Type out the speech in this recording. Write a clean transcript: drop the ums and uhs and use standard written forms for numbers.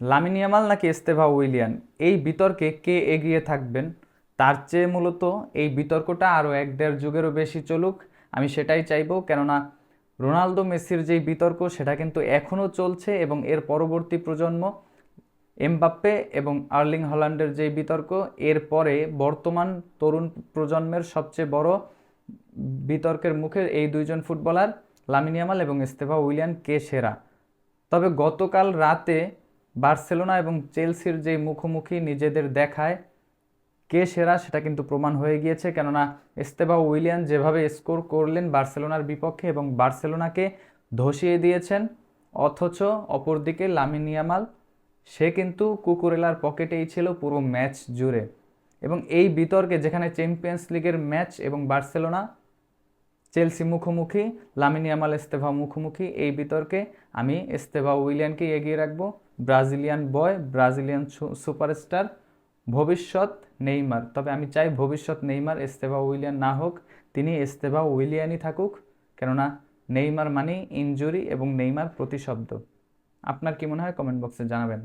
Lamine Yamal নাকি Estevao উইলিয়ান, এই বিতর্কে কে এগিয়ে থাকবেন তার চেয়ে মূলত এই বিতর্কটা আরও 1-1.5 যুগেরও বেশি চলুক, আমি সেটাই চাইবো। কেননা রোনালদো মেসির যেই বিতর্ক সেটা কিন্তু এখনও চলছে, এবং এর পরবর্তী প্রজন্ম এমবাপ্পে এবং আর্লিং হল্যান্ডের যেই বিতর্ক, এরপরে বর্তমান তরুণ প্রজন্মের সবচেয়ে বড় বিতর্কের মুখে এই দুইজন ফুটবলার লামিন ইয়ামাল এবং এস্তেভা উইলিয়ান কে সেরা। তবে গতকাল রাতে বার্সেলোনা এবং চেলসির যে মুখোমুখি নিজেদের দেখায় কে সেরা সেটা কিন্তু প্রমাণ হয়ে গিয়েছে। কেননা এস্তেভা উইলিয়ান যেভাবে স্কোর করলেন বার্সেলোনার বিপক্ষে এবং বার্সেলোনাকে ধসিয়ে দিয়েছেন, অথচ অপরদিকে লামিন ইয়ামাল সে কিন্তু কুকুরেলার পকেটেই ছিল পুরো ম্যাচ জুড়ে। এবং এই বিতর্কে যেখানে চ্যাম্পিয়ন্স লিগের ম্যাচ এবং বার্সেলোনা চেলসি মুখোমুখি, লামিন ইয়ামাল এস্তেভা মুখোমুখি, এই বিতর্কে আমি এস্তেভা উইলিয়ানকে এগিয়ে রাখবো। ব্রাজিলিয়ান বয়, ব্রাজিলিয়ান সুপারস্টার, ভবিষ্যৎ নেইমার। তবে আমি চাই ভবিষ্যৎ নেইমার এস্তেভা উইলিয়ান না হোক, তিনি এস্তেভা উইলিয়ানই থাকুক। কেননা নেইমার মানেই ইনজুরি এবং নেইমার প্রতিশব্দ। আপনার কি মনে হয় কমেন্ট বক্সে জানাবেন।